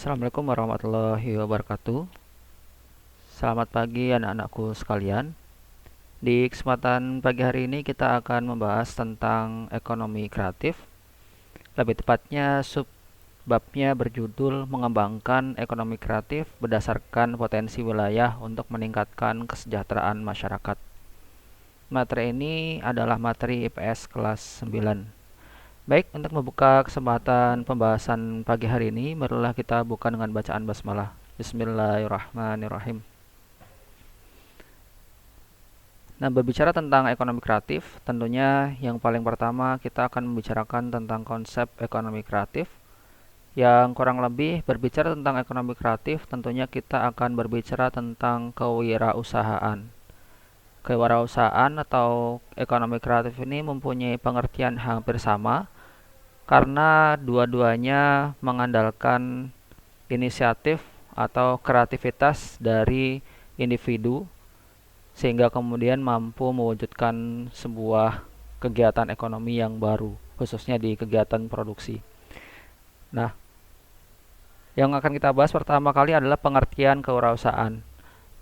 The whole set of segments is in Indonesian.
Assalamualaikum warahmatullahi wabarakatuh. Selamat pagi anak-anakku sekalian. Di kesempatan pagi hari ini kita akan membahas tentang ekonomi kreatif. Lebih tepatnya subbabnya berjudul mengembangkan ekonomi kreatif berdasarkan potensi wilayah untuk meningkatkan kesejahteraan masyarakat. Materi ini adalah materi IPS kelas 9. Baik, untuk membuka kesempatan pembahasan pagi hari ini, marilah kita buka dengan bacaan basmalah. Bismillahirrahmanirrahim. Nah, berbicara tentang ekonomi kreatif, tentunya yang paling pertama kita akan membicarakan tentang konsep ekonomi kreatif. Yang kurang lebih berbicara tentang ekonomi kreatif, tentunya kita akan berbicara tentang kewirausahaan. Kewirausahaan atau ekonomi kreatif ini mempunyai pengertian hampir sama, karena dua-duanya mengandalkan inisiatif atau kreativitas dari individu sehingga kemudian mampu mewujudkan sebuah kegiatan ekonomi yang baru, khususnya di kegiatan produksi. Nah, yang akan kita bahas pertama kali adalah pengertian kewirausahaan.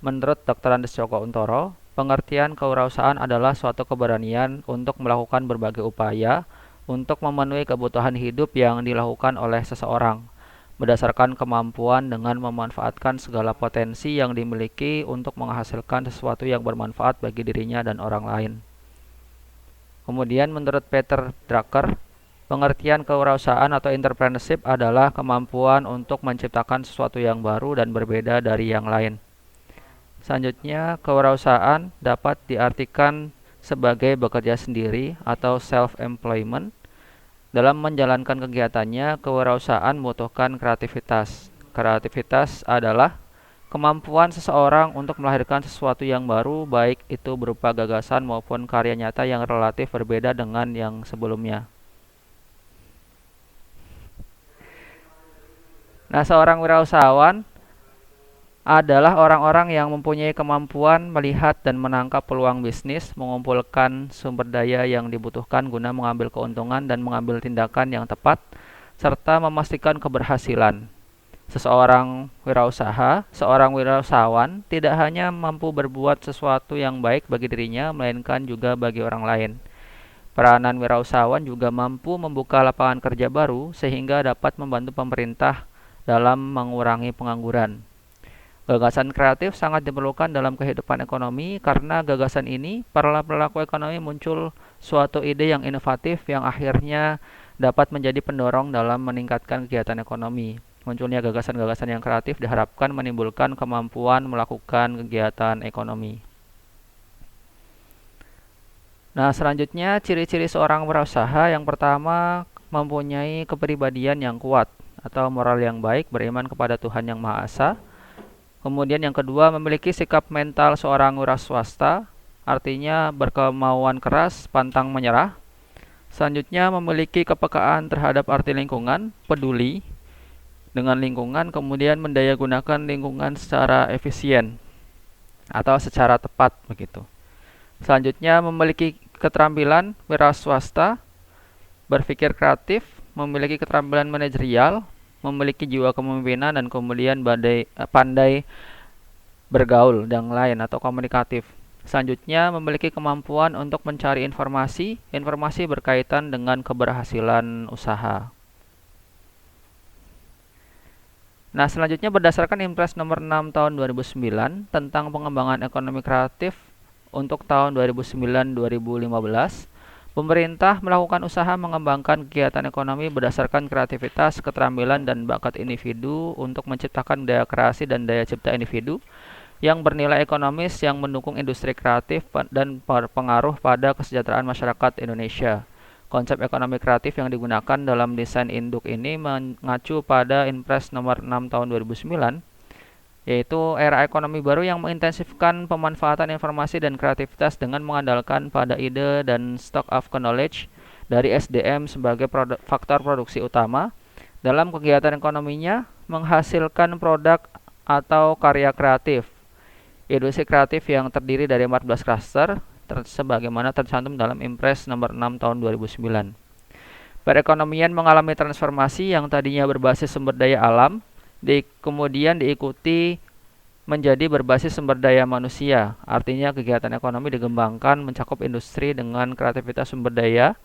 Menurut Dr. Andes Djoko Untoro, pengertian kewirausahaan adalah suatu keberanian untuk melakukan berbagai upaya untuk memenuhi kebutuhan hidup yang dilakukan oleh seseorang, berdasarkan kemampuan dengan memanfaatkan segala potensi yang dimiliki untuk menghasilkan sesuatu yang bermanfaat bagi dirinya dan orang lain. Kemudian menurut Peter Drucker, pengertian kewirausahaan atau entrepreneurship adalah kemampuan untuk menciptakan sesuatu yang baru dan berbeda dari yang lain. Selanjutnya, kewirausahaan dapat diartikan sebagai bekerja sendiri atau self-employment. Dalam menjalankan kegiatannya, kewirausahaan membutuhkan kreativitas. Kreativitas adalah kemampuan seseorang untuk melahirkan sesuatu yang baru, baik itu berupa gagasan maupun karya nyata yang relatif berbeda dengan yang sebelumnya. Nah, seorang wirausahawan adalah orang-orang yang mempunyai kemampuan melihat dan menangkap peluang bisnis, mengumpulkan sumber daya yang dibutuhkan guna mengambil keuntungan dan mengambil tindakan yang tepat, serta memastikan keberhasilan. Seorang wirausahawan tidak hanya mampu berbuat sesuatu yang baik bagi dirinya, melainkan juga bagi orang lain. Peranan wirausahawan juga mampu membuka lapangan kerja baru sehingga dapat membantu pemerintah dalam mengurangi pengangguran. Gagasan kreatif sangat diperlukan dalam kehidupan ekonomi karena gagasan ini para pelaku ekonomi muncul suatu ide yang inovatif yang akhirnya dapat menjadi pendorong dalam meningkatkan kegiatan ekonomi. Munculnya gagasan-gagasan yang kreatif diharapkan menimbulkan kemampuan melakukan kegiatan ekonomi. Nah, selanjutnya ciri-ciri seorang wirausaha yang pertama mempunyai kepribadian yang kuat atau moral yang baik, beriman kepada Tuhan Yang Maha Esa. Kemudian yang kedua, memiliki sikap mental seorang wiraswasta, artinya berkemauan keras, pantang menyerah. Selanjutnya, memiliki kepekaan terhadap arti lingkungan, peduli dengan lingkungan, kemudian mendayagunakan lingkungan secara efisien atau secara tepat begitu. Selanjutnya, memiliki keterampilan wiraswasta, berpikir kreatif, memiliki keterampilan manajerial, memiliki jiwa kepemimpinan, dan kemudian pandai bergaul dan lain atau komunikatif. Selanjutnya, memiliki kemampuan untuk mencari informasi berkaitan dengan keberhasilan usaha. Nah, selanjutnya berdasarkan Impres nomor 6 tahun 2009 tentang pengembangan ekonomi kreatif untuk tahun 2009-2015, pemerintah melakukan usaha mengembangkan kegiatan ekonomi berdasarkan kreativitas, keterampilan, dan bakat individu untuk menciptakan daya kreasi dan daya cipta individu yang bernilai ekonomis yang mendukung industri kreatif dan berpengaruh pada kesejahteraan masyarakat Indonesia. Konsep ekonomi kreatif yang digunakan dalam desain induk ini mengacu pada Impres nomor 6 tahun 2009, yaitu era ekonomi baru yang mengintensifkan pemanfaatan informasi dan kreativitas dengan mengandalkan pada ide dan stock of knowledge dari SDM sebagai faktor produksi utama dalam kegiatan ekonominya, menghasilkan produk atau karya kreatif. Industri kreatif yang terdiri dari 14 klaster sebagaimana tercantum dalam Impres nomor 6 tahun 2009. Perekonomian mengalami transformasi yang tadinya berbasis sumber daya alam Kemudian diikuti menjadi berbasis sumber daya manusia. Artinya kegiatan ekonomi dikembangkan mencakup industri dengan kreativitas sumber daya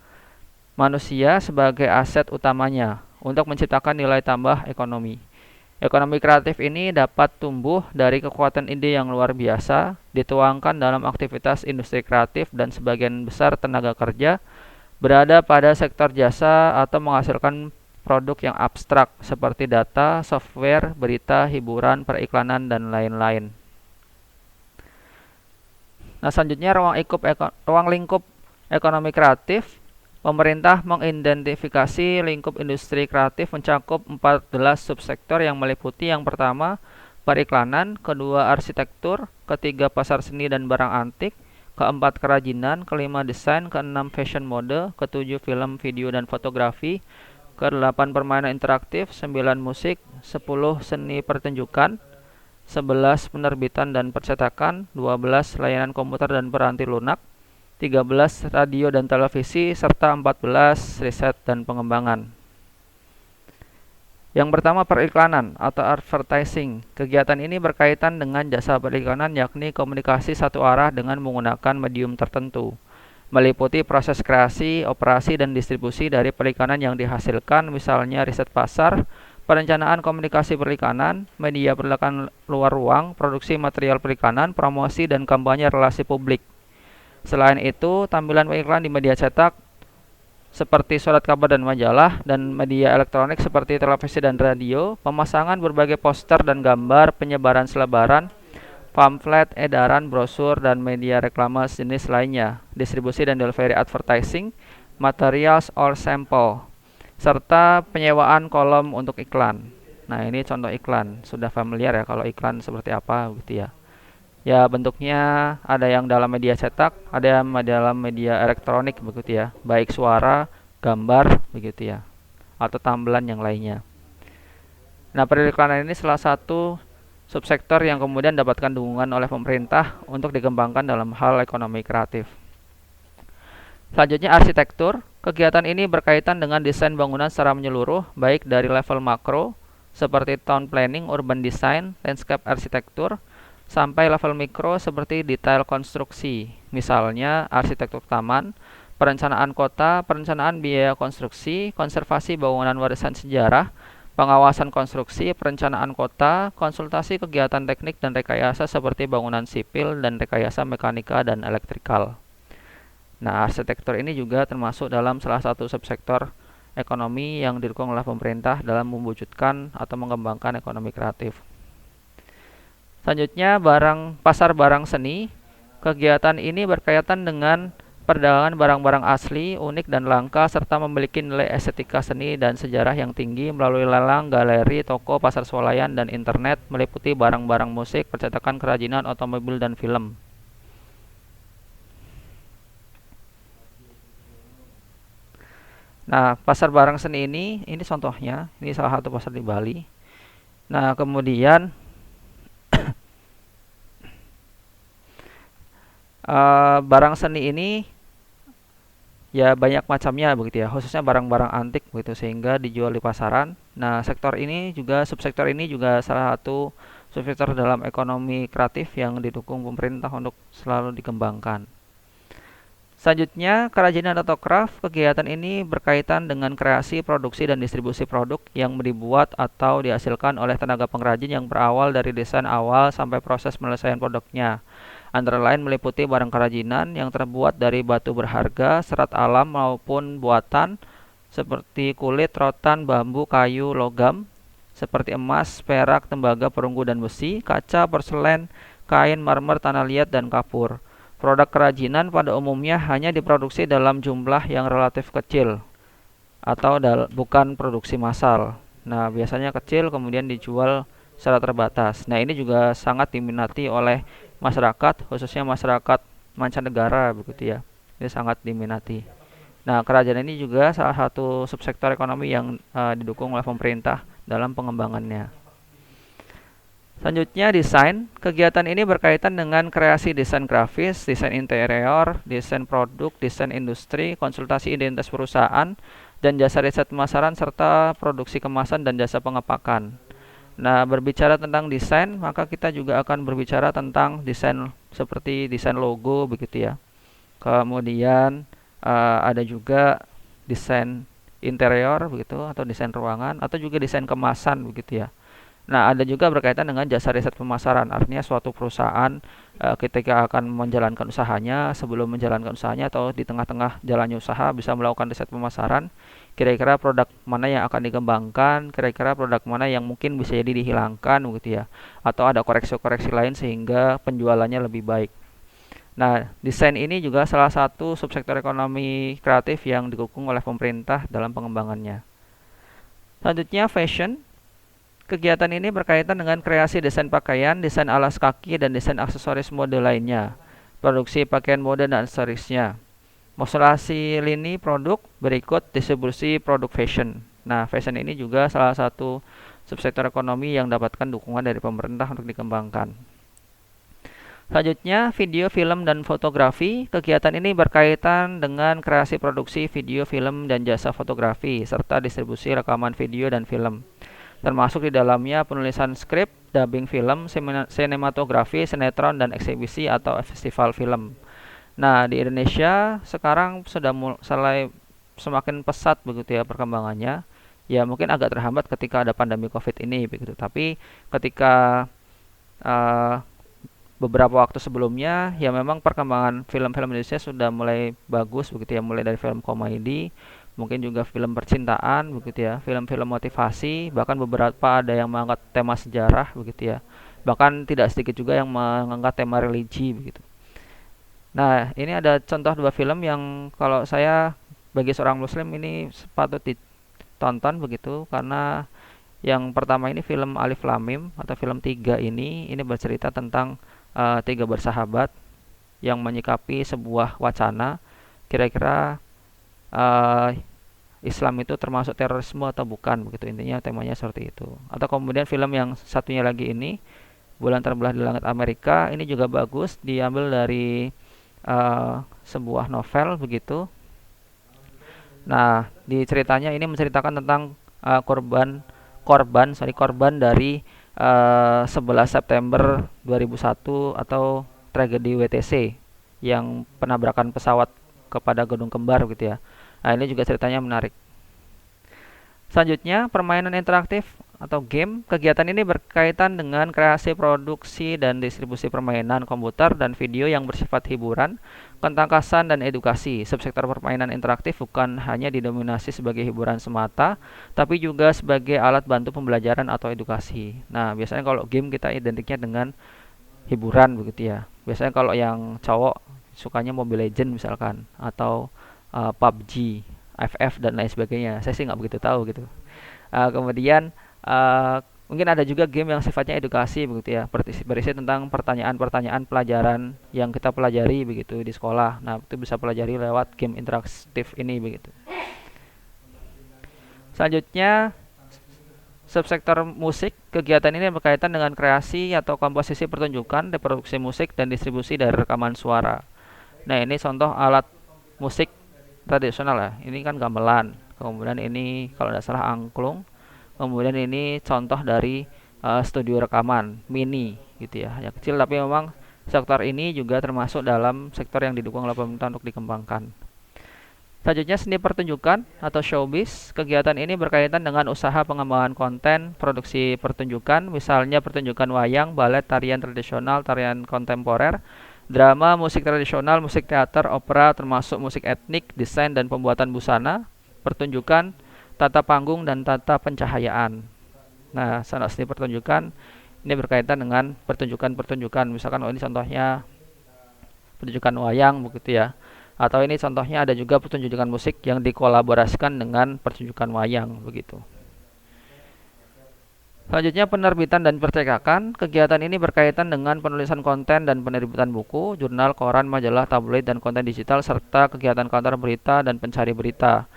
manusia sebagai aset utamanya untuk menciptakan nilai tambah ekonomi. Ekonomi kreatif ini dapat tumbuh dari kekuatan ide yang luar biasa, dituangkan dalam aktivitas industri kreatif dan sebagian besar tenaga kerja berada pada sektor jasa atau menghasilkan produk yang abstrak seperti data, software, berita, hiburan, periklanan, dan lain-lain. Nah, selanjutnya ruang lingkup ekonomi kreatif. Pemerintah mengidentifikasi lingkup industri kreatif mencakup 14 subsektor yang meliputi yang pertama, periklanan, kedua arsitektur, ketiga pasar seni dan barang antik, keempat kerajinan, kelima desain, keenam fashion mode, ketujuh film, video dan fotografi, ke-8 permainan interaktif, 9 musik, 10 seni pertunjukan, 11 penerbitan dan percetakan, 12 layanan komputer dan peranti lunak, 13 radio dan televisi, serta 14 riset dan pengembangan. Yang pertama, periklanan atau advertising. Kegiatan ini berkaitan dengan jasa periklanan, yakni komunikasi satu arah dengan menggunakan medium tertentu, meliputi proses kreasi, operasi, dan distribusi dari periklanan yang dihasilkan, misalnya riset pasar, perencanaan komunikasi periklanan, media periklanan luar ruang, produksi material periklanan, promosi, dan kampanye relasi publik. Selain itu, tampilan iklan di media cetak seperti surat kabar dan majalah, dan media elektronik seperti televisi dan radio, pemasangan berbagai poster dan gambar, penyebaran selebaran, pamflet, edaran, brosur, dan media reklame jenis lainnya, distribusi dan delivery advertising, materials or sample, serta penyewaan kolom untuk iklan. Nah, ini contoh iklan. Sudah familiar ya kalau iklan seperti apa gitu ya. Ya, bentuknya ada yang dalam media cetak, ada yang dalam media elektronik begitu ya, baik suara, gambar begitu ya, atau tampilan yang lainnya. Nah, periklanan ini salah satu subsektor yang kemudian dapatkan dukungan oleh pemerintah untuk dikembangkan dalam hal ekonomi kreatif. Selanjutnya, arsitektur. Kegiatan ini berkaitan dengan desain bangunan secara menyeluruh, baik dari level makro seperti town planning, urban design, landscape arsitektur, sampai level mikro seperti detail konstruksi, misalnya arsitektur taman, perencanaan kota, perencanaan biaya konstruksi, konservasi bangunan warisan sejarah, pengawasan konstruksi, perencanaan kota, konsultasi kegiatan teknik dan rekayasa seperti bangunan sipil dan rekayasa mekanika dan elektrikal. Nah, arsitektur ini juga termasuk dalam salah satu subsektor ekonomi yang didukung oleh pemerintah dalam mewujudkan atau mengembangkan ekonomi kreatif. Selanjutnya, pasar barang seni. Kegiatan ini berkaitan dengan perdagangan barang-barang asli, unik dan langka, serta memiliki nilai estetika seni dan sejarah yang tinggi melalui lelang, galeri, toko, pasar swalayan, dan internet, meliputi barang-barang musik, percetakan, kerajinan, otomobil, dan film. Nah, pasar barang seni ini contohnya, ini salah satu pasar di Bali. Nah, kemudian barang seni ini ya banyak macamnya begitu ya, khususnya barang-barang antik begitu, sehingga dijual di pasaran. Nah, subsektor ini juga salah satu subsektor dalam ekonomi kreatif yang didukung pemerintah untuk selalu dikembangkan. Selanjutnya, kerajinan atau craft. Kegiatan ini berkaitan dengan kreasi, produksi, dan distribusi produk yang dibuat atau dihasilkan oleh tenaga pengrajin yang berawal dari desain awal sampai proses penyelesaian produknya. Antara lain meliputi barang kerajinan yang terbuat dari batu berharga, serat alam maupun buatan seperti kulit, rotan, bambu, kayu, logam seperti emas, perak, tembaga, perunggu, dan besi, kaca, porselen, kain, marmer, tanah liat, dan kapur. Produk kerajinan pada umumnya hanya diproduksi dalam jumlah yang relatif kecil atau bukan produksi massal. Nah, biasanya kecil kemudian dijual secara terbatas. Nah, ini juga sangat diminati oleh masyarakat, khususnya masyarakat mancanegara begitu ya. Ini sangat diminati. Nah, kerajinan ini juga salah satu subsektor ekonomi yang didukung oleh pemerintah dalam pengembangannya. Selanjutnya, desain. Kegiatan ini berkaitan dengan kreasi desain grafis, desain interior, desain produk, desain industri, konsultasi identitas perusahaan, dan jasa riset pemasaran serta produksi kemasan dan jasa pengepakan. Nah, berbicara tentang desain, maka kita juga akan berbicara tentang desain seperti desain logo begitu ya. Kemudian ada juga desain interior begitu atau desain ruangan atau juga desain kemasan begitu ya. Nah, ada juga berkaitan dengan jasa riset pemasaran. Artinya suatu perusahaan ketika akan menjalankan usahanya, sebelum menjalankan usahanya atau di tengah-tengah jalannya usaha bisa melakukan riset pemasaran. Kira-kira produk mana yang akan dikembangkan, kira-kira produk mana yang mungkin bisa jadi dihilangkan begitu ya. Atau ada koreksi-koreksi lain sehingga penjualannya lebih baik. Nah, desain ini juga salah satu subsektor ekonomi kreatif yang didukung oleh pemerintah dalam pengembangannya. Selanjutnya, fashion. Kegiatan ini berkaitan dengan kreasi desain pakaian, desain alas kaki, dan desain aksesoris mode lainnya, produksi pakaian mode dan aksesorisnya, modulasi lini produk, berikut distribusi produk fashion. Nah, fashion ini juga salah satu subsektor ekonomi yang dapatkan dukungan dari pemerintah untuk dikembangkan. Selanjutnya, video, film, dan fotografi. Kegiatan ini berkaitan dengan kreasi produksi video, film, dan jasa fotografi, serta distribusi rekaman video dan film. Termasuk di dalamnya penulisan skrip, dubbing film, sinematografi, sinetron, dan eksibisi atau festival film. Nah, di Indonesia sekarang sudah mulai semakin pesat begitu ya perkembangannya. Ya mungkin agak terhambat ketika ada pandemi COVID ini begitu. Tapi ketika beberapa waktu sebelumnya ya memang perkembangan film-film Indonesia sudah mulai bagus begitu ya, mulai dari film komedi, mungkin juga film percintaan begitu ya, film-film motivasi, bahkan beberapa ada yang mengangkat tema sejarah begitu ya, bahkan tidak sedikit juga yang mengangkat tema religi begitu. Nah, ini ada contoh dua film yang kalau saya bagi seorang muslim ini patut ditonton begitu, karena yang pertama ini film Alif Lam Mim atau film Tiga ini bercerita tentang tiga bersahabat yang menyikapi sebuah wacana, kira-kira Islam itu termasuk terorisme atau bukan begitu, intinya temanya seperti itu. Atau kemudian film yang satunya lagi ini Bulan Terbelah di Langit Amerika, ini juga bagus, diambil dari sebuah novel begitu. Nah, di ceritanya ini menceritakan tentang korban dari 11 September 2001 atau tragedi WTC yang penabrakan pesawat kepada gedung kembar gitu ya. Nah, ini juga ceritanya menarik. Selanjutnya, permainan interaktif atau game. Kegiatan ini berkaitan dengan kreasi, produksi, dan distribusi permainan komputer dan video yang bersifat hiburan, ketangkasan, dan edukasi. Subsektor permainan interaktif bukan hanya didominasi sebagai hiburan semata, tapi juga sebagai alat bantu pembelajaran atau edukasi. Nah, biasanya kalau game kita identiknya dengan hiburan begitu ya. Biasanya kalau yang cowok sukanya Mobile Legends misalkan, atau PUBG, FF dan lain sebagainya. Saya sih nggak begitu tahu gitu. Kemudian mungkin ada juga game yang sifatnya edukasi begitu ya, berisi tentang pertanyaan-pertanyaan pelajaran yang kita pelajari begitu di sekolah. Nah, itu bisa pelajari lewat game interaktif ini begitu. Selanjutnya, subsektor musik. Kegiatan ini berkaitan dengan kreasi atau komposisi pertunjukan, reproduksi musik, dan distribusi dari rekaman suara. Nah, ini contoh alat musik tradisional ya. Ini kan gamelan. Kemudian ini kalau tidak salah angklung. Kemudian ini contoh dari studio rekaman mini gitu ya. Yang kecil, tapi memang sektor ini juga termasuk dalam sektor yang didukung oleh pemerintah untuk dikembangkan. Selanjutnya, seni pertunjukan atau showbiz. Kegiatan ini berkaitan dengan usaha pengembangan konten, produksi pertunjukan, misalnya pertunjukan wayang, balet, tarian tradisional, tarian kontemporer, drama, musik tradisional, musik teater, opera, termasuk musik etnik, desain dan pembuatan busana, pertunjukan, tata panggung, dan tata pencahayaan. Nah, seni pertunjukan ini berkaitan dengan pertunjukan-pertunjukan. Misalkan ini contohnya pertunjukan wayang begitu ya. Atau ini contohnya ada juga pertunjukan musik yang dikolaborasikan dengan pertunjukan wayang begitu. Selanjutnya, penerbitan dan percetakan. Kegiatan ini berkaitan dengan penulisan konten dan penerbitan buku, jurnal, koran, majalah, tabloid, dan konten digital, serta kegiatan kantor berita dan pencari berita.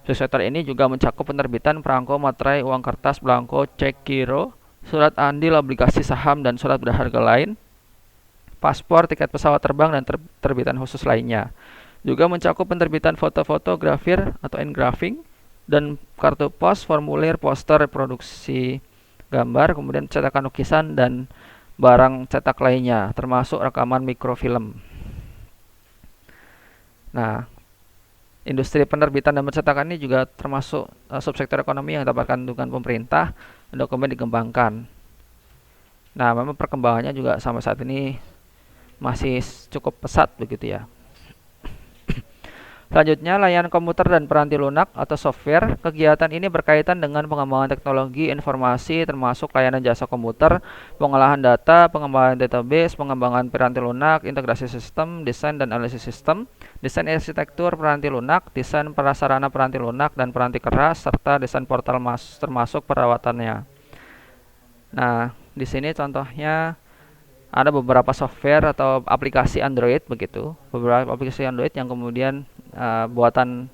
Subsektor ini juga mencakup penerbitan perangko, materai, uang kertas, belangko, cek, giro, surat andil, obligasi saham, dan surat berharga lain, paspor, tiket pesawat terbang, dan terbitan khusus lainnya. Juga mencakup penerbitan foto-foto, grafir atau engraving, dan kartu pos, formulir, poster, reproduksi gambar, kemudian cetakan lukisan, dan barang cetak lainnya, termasuk rekaman mikrofilm. Nah, industri penerbitan dan percetakan ini juga termasuk subsektor ekonomi yang dapatkan dukungan pemerintah, dokumen dikembangkan. Nah, memang perkembangannya juga sampai saat ini masih cukup pesat begitu ya. Selanjutnya, layanan komputer dan peranti lunak atau software. Kegiatan ini berkaitan dengan pengembangan teknologi informasi termasuk layanan jasa komputer, pengolahan data, pengembangan database, pengembangan peranti lunak, integrasi sistem, desain dan analisis sistem, desain arsitektur peranti lunak, desain prasarana peranti lunak dan peranti keras, serta desain portal termasuk perawatannya. Nah, di sini contohnya ada beberapa software atau aplikasi Android begitu, beberapa aplikasi Android yang kemudian buatan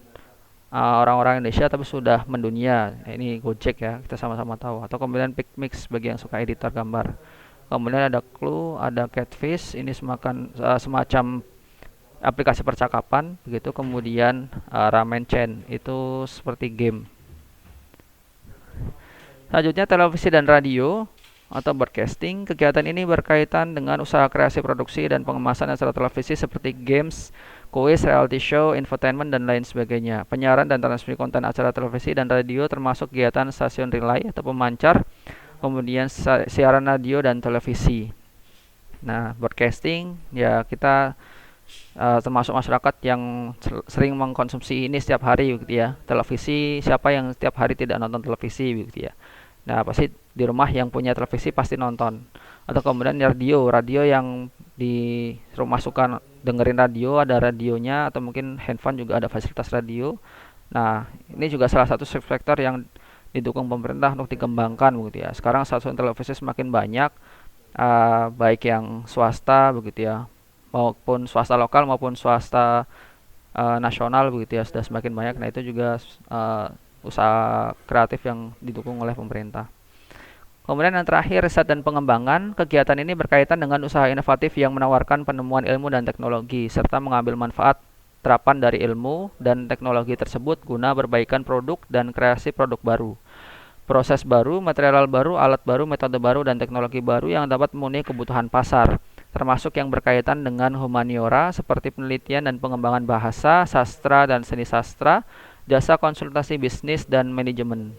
orang-orang Indonesia tapi sudah mendunia. Ini Gojek ya, kita sama-sama tahu. Atau kemudian PicMix bagi yang suka editor gambar. Kemudian ada Clue, ada Catfish, ini semacam aplikasi percakapan begitu. Kemudian Ramen Chain itu seperti game. Selanjutnya televisi dan radio atau broadcasting. Kegiatan ini berkaitan dengan usaha kreasi produksi dan pengemasan acara televisi seperti games, kuis, reality show, infotainment, dan lain sebagainya. Penyiaran dan transmisi konten acara televisi dan radio termasuk kegiatan stasiun relay atau pemancar, kemudian siaran radio dan televisi. Nah, broadcasting ya kita termasuk masyarakat yang sering mengkonsumsi ini setiap hari gitu ya. Televisi, siapa yang setiap hari tidak nonton televisi gitu ya. Nah, pasti di rumah yang punya televisi pasti nonton. Atau kemudian radio yang di rumah suka dengerin radio, ada radionya, atau mungkin handphone juga ada fasilitas radio. Nah, ini juga salah satu sektor yang didukung pemerintah untuk dikembangkan begitu ya. Sekarang stasiun televisi semakin banyak, baik yang swasta begitu ya, maupun swasta lokal maupun swasta nasional begitu ya, sudah semakin banyak. Nah, itu juga usaha kreatif yang didukung oleh pemerintah. Kemudian yang terakhir, riset dan pengembangan. Kegiatan ini berkaitan dengan usaha inovatif yang menawarkan penemuan ilmu dan teknologi, serta mengambil manfaat terapan dari ilmu dan teknologi tersebut guna perbaikan produk dan kreasi produk baru. Proses baru, material baru, alat baru, metode baru, dan teknologi baru yang dapat memenuhi kebutuhan pasar, termasuk yang berkaitan dengan humaniora seperti penelitian dan pengembangan bahasa, sastra dan seni sastra, jasa konsultasi bisnis dan manajemen.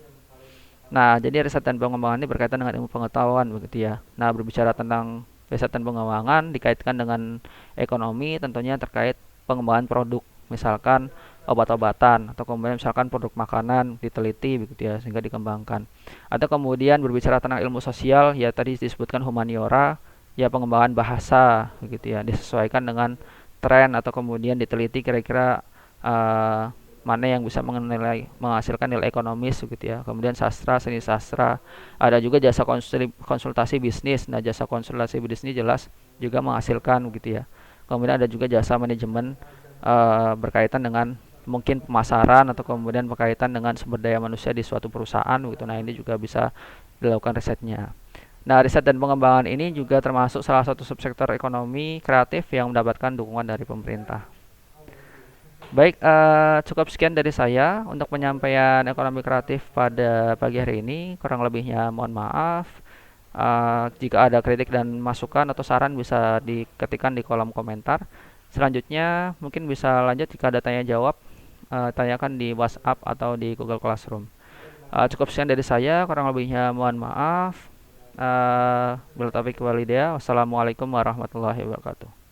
Nah, jadi riset dan pengembangan ini berkaitan dengan ilmu pengetahuan begitu ya. Nah, berbicara tentang riset dan pengembangan dikaitkan dengan ekonomi tentunya terkait pengembangan produk. Misalkan obat-obatan atau kemudian misalkan produk makanan diteliti begitu ya sehingga dikembangkan. Atau kemudian berbicara tentang ilmu sosial ya tadi disebutkan humaniora ya pengembangan bahasa begitu ya disesuaikan dengan tren atau kemudian diteliti kira-kira mana yang bisa menghasilkan nilai ekonomis gitu ya. Kemudian sastra, seni sastra, ada juga jasa konsultasi bisnis. Nah, jasa konsultasi bisnis jelas juga menghasilkan gitu ya. Kemudian ada juga jasa manajemen berkaitan dengan mungkin pemasaran atau kemudian berkaitan dengan sumber daya manusia di suatu perusahaan gitu. Nah, ini juga bisa dilakukan risetnya. Nah, riset dan pengembangan ini juga termasuk salah satu subsektor ekonomi kreatif yang mendapatkan dukungan dari pemerintah. Baik, cukup sekian dari saya untuk penyampaian ekonomi kreatif pada pagi hari ini. Kurang lebihnya mohon maaf. Jika ada kritik dan masukan atau saran bisa diketikkan di kolom komentar. Selanjutnya mungkin bisa lanjut jika ada tanya jawab, tanyakan di WhatsApp atau di Google Classroom. Cukup sekian dari saya. Kurang lebihnya mohon maaf. Wassalamualaikum warahmatullahi wabarakatuh.